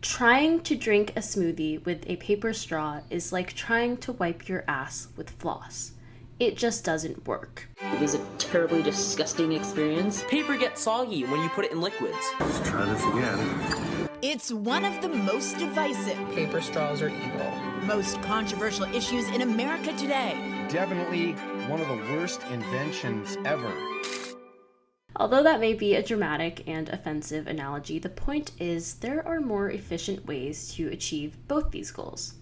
Trying to drink a smoothie with a paper straw is like trying to wipe your ass with floss. It just doesn't work. It is a terribly disgusting experience. Paper gets soggy when you put it in liquids. Let's try this again. It's one of the most divisive, Paper straws are evil. most controversial issues in America today. Definitely one of the worst inventions ever. Although that may be a dramatic and offensive analogy, the point is there are more efficient ways to achieve both these goals.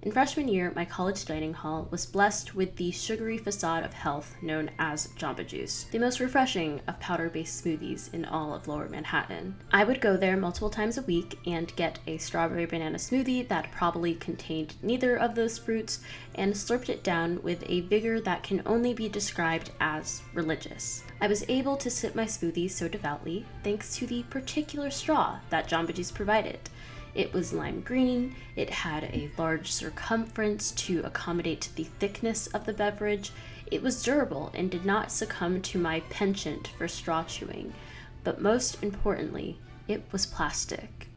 In freshman year, my college dining hall was blessed with the sugary facade of health known as Jamba Juice, the most refreshing of powder-based smoothies in all of Lower Manhattan. I would go there multiple times a week and get a strawberry banana smoothie that probably contained neither of those fruits and slurped it down with a vigor that can only be described as religious. I was able to sip my smoothie so devoutly thanks to the particular straw that Jamba Juice provided. It was lime green, it had a large circumference to accommodate the thickness of the beverage, it was durable and did not succumb to my penchant for straw chewing, but most importantly, it was plastic.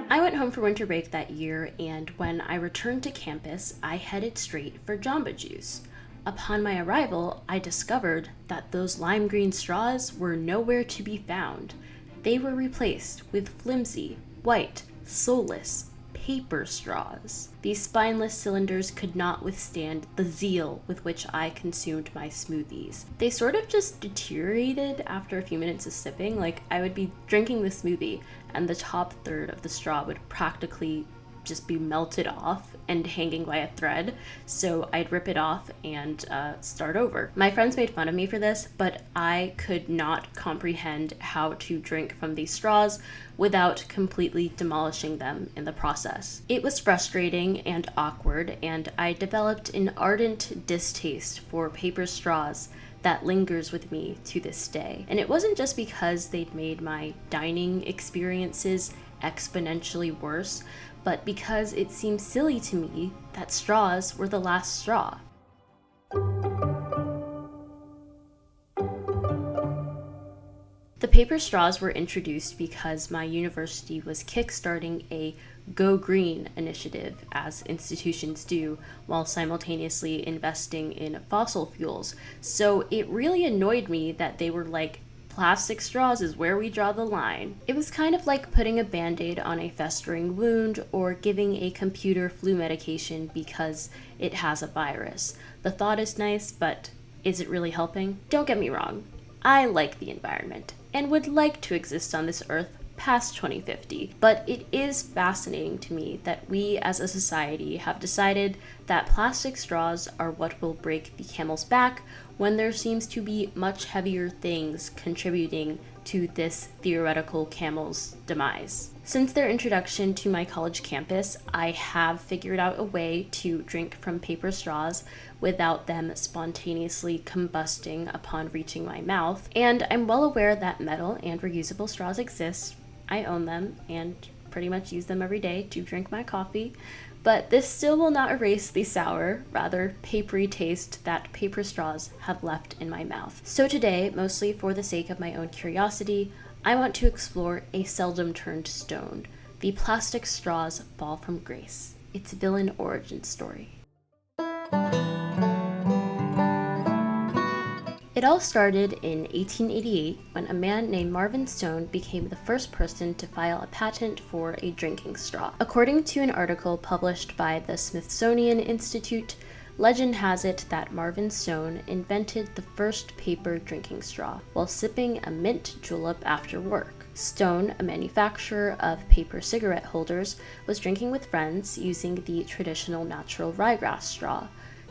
I went home for winter break that year, and when I returned to campus, I headed straight for Jamba Juice. Upon my arrival, I discovered that those lime green straws were nowhere to be found. They were replaced with flimsy, white, soulless paper straws. These spineless cylinders could not withstand the zeal with which I consumed my smoothies. They sort of just deteriorated after a few minutes of sipping. Like, I would be drinking the smoothie and the top third of the straw would practically just be melted off and hanging by a thread, so I'd rip it off and start over. My friends made fun of me for this, but I could not comprehend how to drink from these straws without completely demolishing them in the process. It was frustrating and awkward, and I developed an ardent distaste for paper straws that lingers with me to this day. And it wasn't just because they'd made my dining experiences exponentially worse, but because it seemed silly to me that straws were the last straw. The paper straws were introduced because my university was kickstarting a Go Green initiative, as institutions do, while simultaneously investing in fossil fuels. So it really annoyed me that they were like, plastic straws is where we draw the line. It was kind of like putting a band-aid on a festering wound or giving a computer flu medication because it has a virus. The thought is nice, but is it really helping? Don't get me wrong, I like the environment and would like to exist on this earth past 2050, but it is fascinating to me that we as a society have decided that plastic straws are what will break the camel's back when there seems to be much heavier things contributing to this theoretical camel's demise. Since their introduction to my college campus, I have figured out a way to drink from paper straws without them spontaneously combusting upon reaching my mouth, and I'm well aware that metal and reusable straws exist. I own them and pretty much use them every day to drink my coffee, but this still will not erase the sour, rather papery taste that paper straws have left in my mouth. So today, mostly for the sake of my own curiosity, I want to explore a seldom turned stone, the plastic straw's fall from grace, its villain origin story. It all started in 1888 when a man named Marvin Stone became the first person to file a patent for a drinking straw. According to an article published by the Smithsonian Institute, legend has it that Marvin Stone invented the first paper drinking straw while sipping a mint julep after work. Stone, a manufacturer of paper cigarette holders, was drinking with friends using the traditional natural ryegrass straw.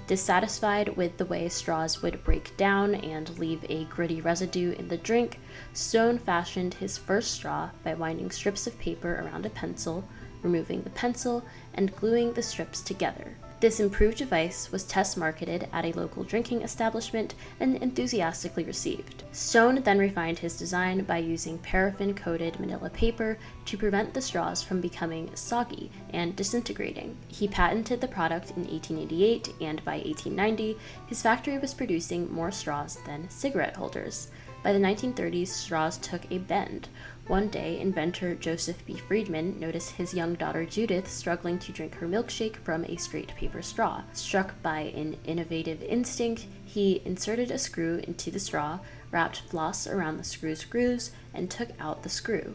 Dissatisfied with the way straws would break down and leave a gritty residue in the drink, Stone fashioned his first straw by winding strips of paper around a pencil, removing the pencil, and gluing the strips together. This improved device was test marketed at a local drinking establishment and enthusiastically received. Stone then refined his design by using paraffin-coated manila paper to prevent the straws from becoming soggy and disintegrating. He patented the product in 1888, and by 1890, his factory was producing more straws than cigarette holders. By the 1930s, straws took a bend. One day, inventor Joseph B. Friedman noticed his young daughter Judith struggling to drink her milkshake from a straight paper straw. Struck by an innovative instinct, he inserted a screw into the straw, wrapped floss around the screw's grooves, and took out the screw.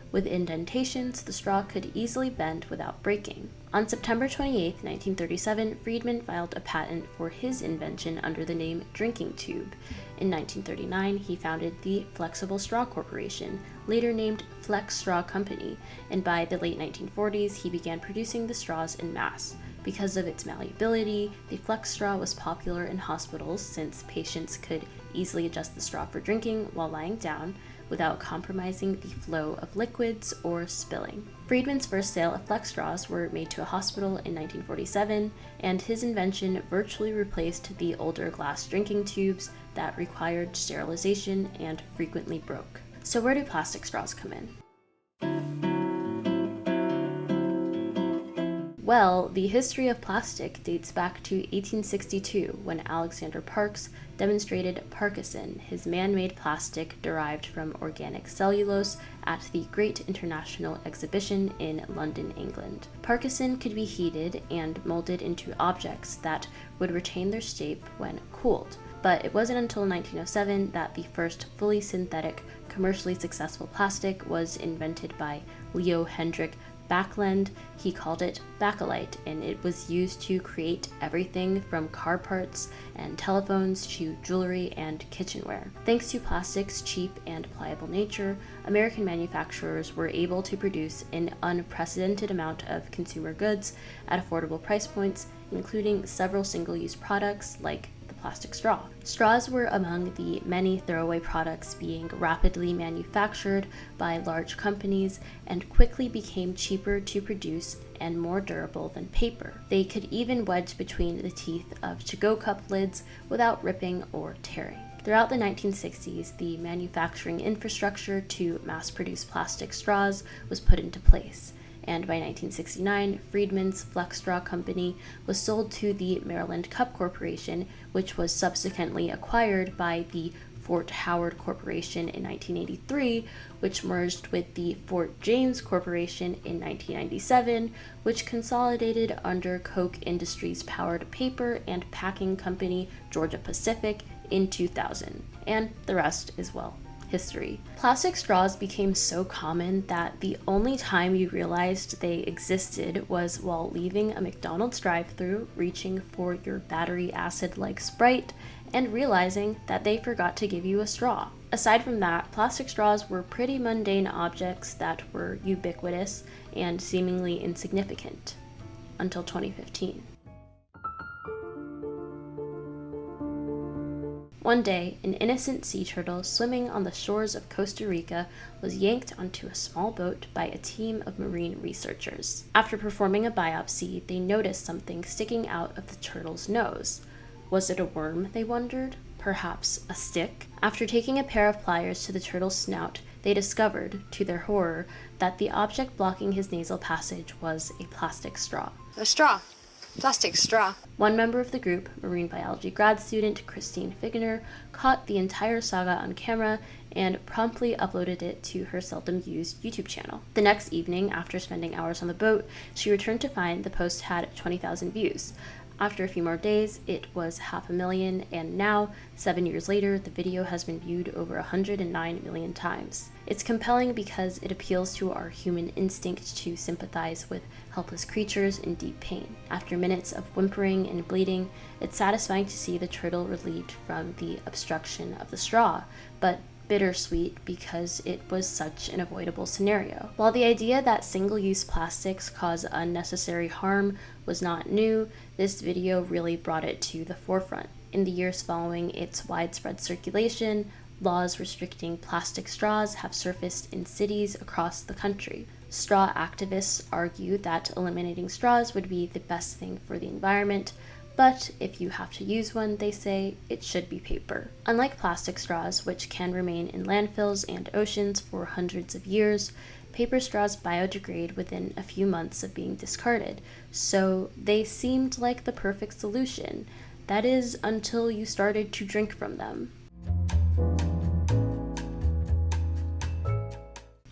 With indentations, the straw could easily bend without breaking. On September 28, 1937, Friedman filed a patent for his invention under the name drinking tube. In 1939, he founded the Flexible Straw Corporation, later named Flex Straw Company, and by the late 1940s, he began producing the straws in mass. Because of its malleability, the flex straw was popular in hospitals since patients could easily adjust the straw for drinking while lying down, without compromising the flow of liquids or spilling. Friedman's first sale of flex straws were made to a hospital in 1947, and his invention virtually replaced the older glass drinking tubes that required sterilization and frequently broke. So where do plastic straws come in? Well, the history of plastic dates back to 1862 when Alexander Parkes demonstrated Parkinson, his man-made plastic derived from organic cellulose, at the Great International Exhibition in London, England. Parkinson could be heated and molded into objects that would retain their shape when cooled, but it wasn't until 1907 that the first fully synthetic, commercially successful plastic was invented by Leo Hendrik Backland. He called it Bakelite, and it was used to create everything from car parts and telephones to jewelry and kitchenware. Thanks to plastic's cheap and pliable nature, American manufacturers were able to produce an unprecedented amount of consumer goods at affordable price points, including several single-use products like plastic straw. Straws were among the many throwaway products being rapidly manufactured by large companies and quickly became cheaper to produce and more durable than paper. They could even wedge between the teeth of to-go cup lids without ripping or tearing. Throughout the 1960s, the manufacturing infrastructure to mass-produce plastic straws was put into place, and by 1969, Friedman's Flex Straw Company was sold to the Maryland Cup Corporation, which was subsequently acquired by the Fort Howard Corporation in 1983, which merged with the Fort James Corporation in 1997, which consolidated under Koch Industries' powered paper and packing company Georgia Pacific in 2000. And the rest is, well, history. Plastic straws became so common that the only time you realized they existed was while leaving a McDonald's drive-thru, reaching for your battery acid-like Sprite, and realizing that they forgot to give you a straw. Aside from that, plastic straws were pretty mundane objects that were ubiquitous and seemingly insignificant until 2015. One day, an innocent sea turtle swimming on the shores of Costa Rica was yanked onto a small boat by a team of marine researchers. After performing a biopsy, they noticed something sticking out of the turtle's nose. Was it a worm, they wondered? Perhaps a stick? After taking a pair of pliers to the turtle's snout, they discovered, to their horror, that the object blocking his nasal passage was a plastic straw. A straw. Plastic straw. One member of the group, marine biology grad student Christine Figner, caught the entire saga on camera and promptly uploaded it to her seldom-used YouTube channel. The next evening, after spending hours on the boat, she returned to find the post had 20,000 views. After a few more days, it was 500,000, and now, 7 years later, the video has been viewed over 109 million times. It's compelling because it appeals to our human instinct to sympathize with helpless creatures in deep pain. After minutes of whimpering and bleeding, it's satisfying to see the turtle relieved from the obstruction of the straw, but bittersweet because it was such an avoidable scenario. While the idea that single-use plastics cause unnecessary harm was not new, this video really brought it to the forefront. In the years following its widespread circulation, laws restricting plastic straws have surfaced in cities across the country. Straw activists argue that eliminating straws would be the best thing for the environment, but if you have to use one, they say it should be paper. Unlike plastic straws, which can remain in landfills and oceans for hundreds of years, paper straws biodegrade within a few months of being discarded, so they seemed like the perfect solution. That is, until you started to drink from them.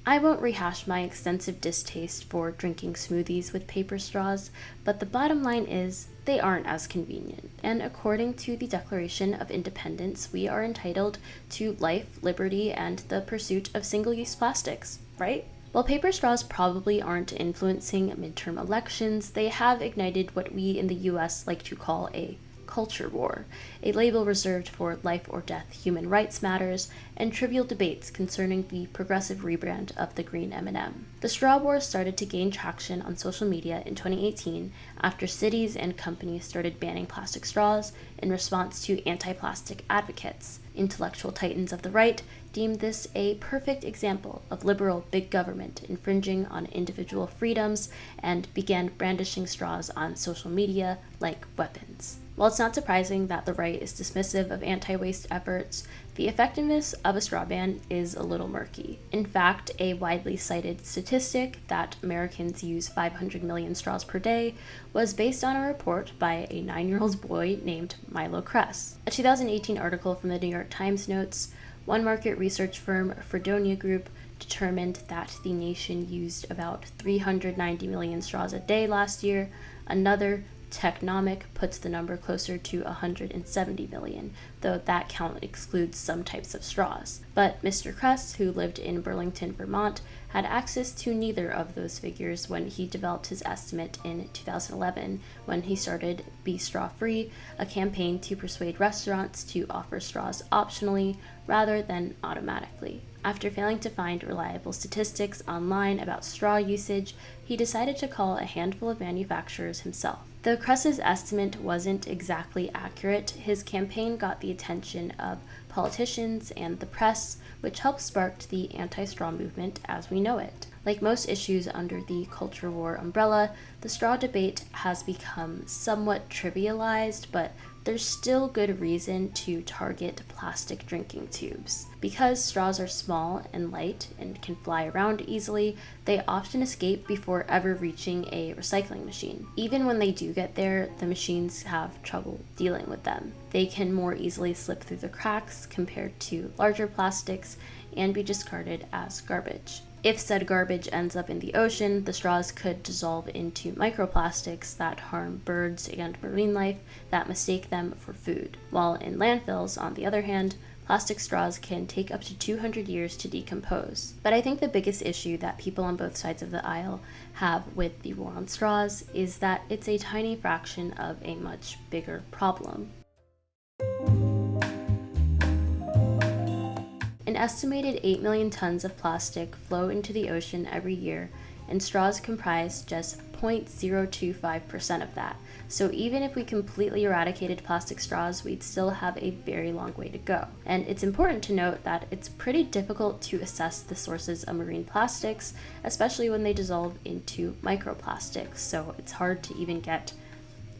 I won't rehash my extensive distaste for drinking smoothies with paper straws, but the bottom line is they aren't as convenient. And according to the Declaration of Independence, we are entitled to life, liberty, and the pursuit of single-use plastics, right? While paper straws probably aren't influencing midterm elections, they have ignited what we in the US like to call a culture war, a label reserved for life or death human rights matters and trivial debates concerning the progressive rebrand of the green M&M. The straw war started to gain traction on social media in 2018 after cities and companies started banning plastic straws in response to anti-plastic advocates. Intellectual titans of the right deemed this a perfect example of liberal big government infringing on individual freedoms and began brandishing straws on social media like weapons. While it's not surprising that the right is dismissive of anti-waste efforts, the effectiveness of a straw ban is a little murky. In fact, a widely cited statistic that Americans use 500 million straws per day was based on a report by a 9-year-old boy named Milo Kress. A 2018 article from the New York Times notes, one market research firm, Fredonia Group, determined that the nation used about 390 million straws a day last year. Another, Technomic, puts the number closer to 170 million, though that count excludes some types of straws. But Mr. Kress, who lived in Burlington, Vermont, had access to neither of those figures when he developed his estimate in 2011, when he started Be Straw Free, a campaign to persuade restaurants to offer straws optionally rather than automatically. After failing to find reliable statistics online about straw usage, he decided to call a handful of manufacturers himself. Though Kress's estimate wasn't exactly accurate, his campaign got the attention of politicians and the press, which helped spark the anti-straw movement as we know it. Like most issues under the culture war umbrella, the straw debate has become somewhat trivialized, but there's still good reason to target plastic drinking tubes. Because straws are small and light and can fly around easily, they often escape before ever reaching a recycling machine. Even when they do get there, the machines have trouble dealing with them. They can more easily slip through the cracks compared to larger plastics and be discarded as garbage. If said garbage ends up in the ocean, the straws could dissolve into microplastics that harm birds and marine life that mistake them for food. While in landfills, on the other hand, plastic straws can take up to 200 years to decompose. But I think the biggest issue that people on both sides of the aisle have with the war on straws is that it's a tiny fraction of a much bigger problem. An estimated 8 million tons of plastic flow into the ocean every year, and straws comprise just 0.025% of that. So even if we completely eradicated plastic straws, we'd still have a very long way to go. And it's important to note that it's pretty difficult to assess the sources of marine plastics, especially when they dissolve into microplastics, so it's hard to even get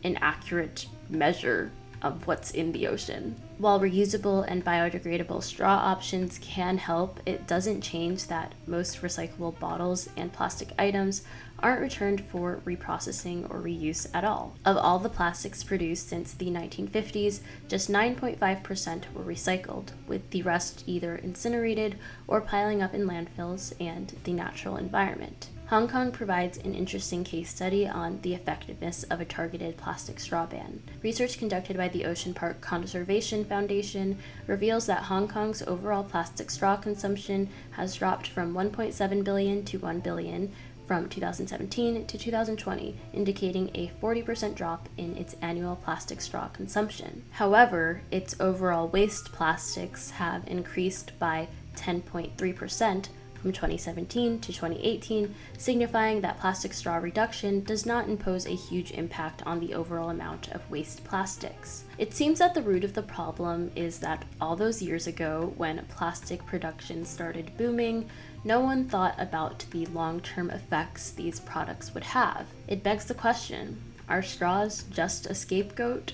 an accurate measure of what's in the ocean. While reusable and biodegradable straw options can help, it doesn't change that most recyclable bottles and plastic items aren't returned for reprocessing or reuse at all. Of all the plastics produced since the 1950s, just 9.5% were recycled, with the rest either incinerated or piling up in landfills and the natural environment. Hong Kong provides an interesting case study on the effectiveness of a targeted plastic straw ban. Research conducted by the Ocean Park Conservation Foundation reveals that Hong Kong's overall plastic straw consumption has dropped from 1.7 billion to 1 billion from 2017 to 2020, indicating a 40% drop in its annual plastic straw consumption. However, its overall waste plastics have increased by 10.3%, from 2017 to 2018, signifying that plastic straw reduction does not impose a huge impact on the overall amount of waste plastics. It seems that the root of the problem is that all those years ago, when plastic production started booming, no one thought about the long-term effects these products would have. It begs the question, are straws just a scapegoat?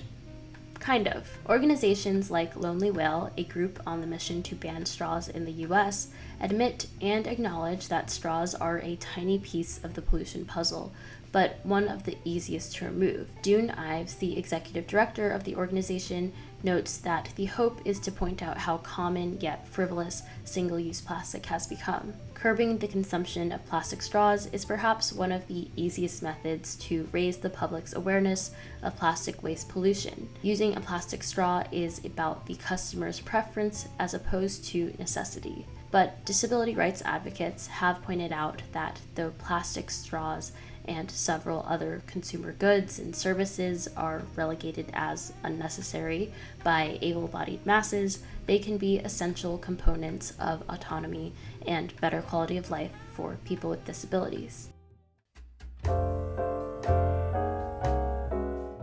Kind of. Organizations like Lonely Whale, a group on the mission to ban straws in the US, admit and acknowledge that straws are a tiny piece of the pollution puzzle, but one of the easiest to remove. Dune Ives, the executive director of the organization, notes that the hope is to point out how common yet frivolous single-use plastic has become. Curbing the consumption of plastic straws is perhaps one of the easiest methods to raise the public's awareness of plastic waste pollution. Using a plastic straw is about the customer's preference as opposed to necessity. But disability rights advocates have pointed out that though plastic straws and several other consumer goods and services are relegated as unnecessary by able-bodied masses, they can be essential components of autonomy and better quality of life for people with disabilities.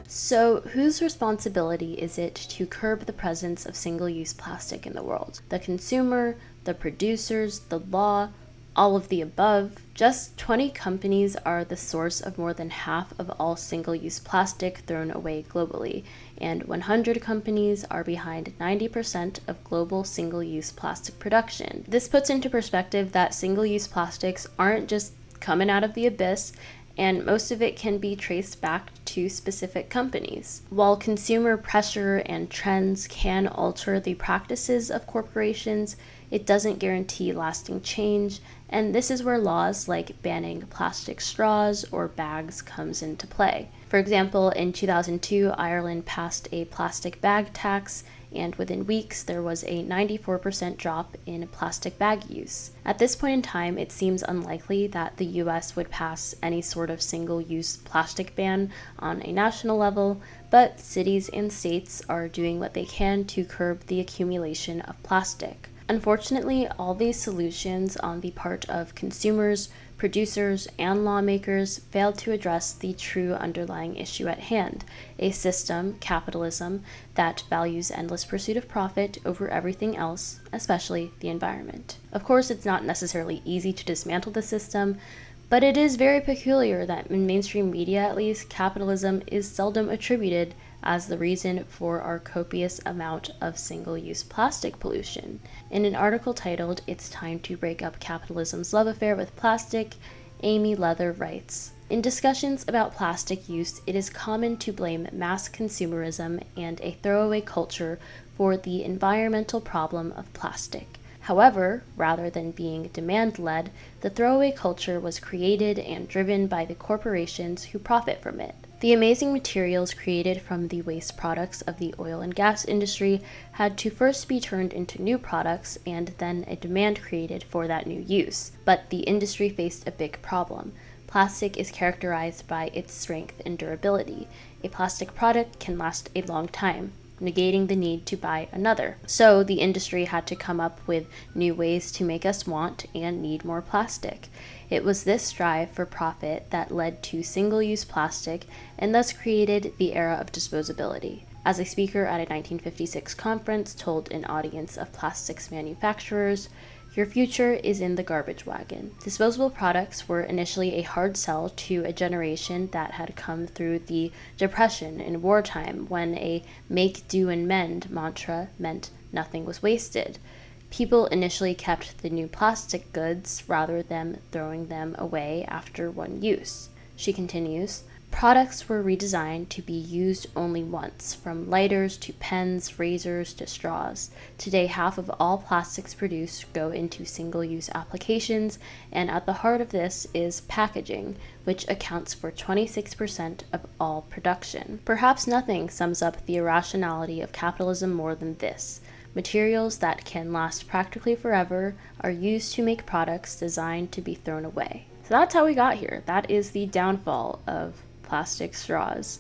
So, whose responsibility is it to curb the presence of single-use plastic in the world? The consumer, the producers, the law, all of the above? Just 20 companies are the source of more than half of all single-use plastic thrown away globally, and 100 companies are behind 90% of global single-use plastic production. This puts into perspective that single-use plastics aren't just coming out of the abyss, and most of it can be traced back to specific companies. While consumer pressure and trends can alter the practices of corporations, it doesn't guarantee lasting change, and this is where laws like banning plastic straws or bags comes into play. For example, in 2002, Ireland passed a plastic bag tax, and within weeks there was a 94% drop in plastic bag use. At this point in time, it seems unlikely that the US would pass any sort of single-use plastic ban on a national level, but cities and states are doing what they can to curb the accumulation of plastic. Unfortunately, all these solutions on the part of consumers, producers, and lawmakers fail to address the true underlying issue at hand, a system, capitalism, that values endless pursuit of profit over everything else, especially the environment. Of course, it's not necessarily easy to dismantle the system, but it is very peculiar that in mainstream media, at least, capitalism is seldom attributed as the reason for our copious amount of single-use plastic pollution. In an article titled, "It's Time to Break Up Capitalism's Love Affair with Plastic," Amy Leather writes, "In discussions about plastic use, it is common to blame mass consumerism and a throwaway culture for the environmental problem of plastic. However, rather than being demand-led, the throwaway culture was created and driven by the corporations who profit from it. The amazing materials created from the waste products of the oil and gas industry had to first be turned into new products and then a demand created for that new use. But the industry faced a big problem. Plastic is characterized by its strength and durability. A plastic product can last a long time, negating the need to buy another. So the industry had to come up with new ways to make us want and need more plastic. It was this drive for profit that led to single-use plastic and thus created the era of disposability. As a speaker at a 1956 conference told an audience of plastics manufacturers, "Your future is in the garbage wagon." Disposable products were initially a hard sell to a generation that had come through the Depression and wartime when a "make, do, and mend" mantra meant nothing was wasted. People initially kept the new plastic goods rather than throwing them away after one use. She continues, "Products were redesigned to be used only once, from lighters to pens, razors to straws. Today, half of all plastics produced go into single-use applications, and at the heart of this is packaging, which accounts for 26% of all production." Perhaps nothing sums up the irrationality of capitalism more than this. Materials that can last practically forever are used to make products designed to be thrown away. So that's how we got here. That is the downfall of plastic straws.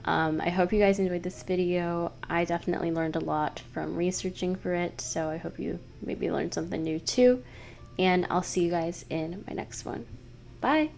I hope you guys enjoyed this video. I definitely learned a lot from researching for it, so I hope you maybe learned something new too. and I'll see you guys in my next one. Bye!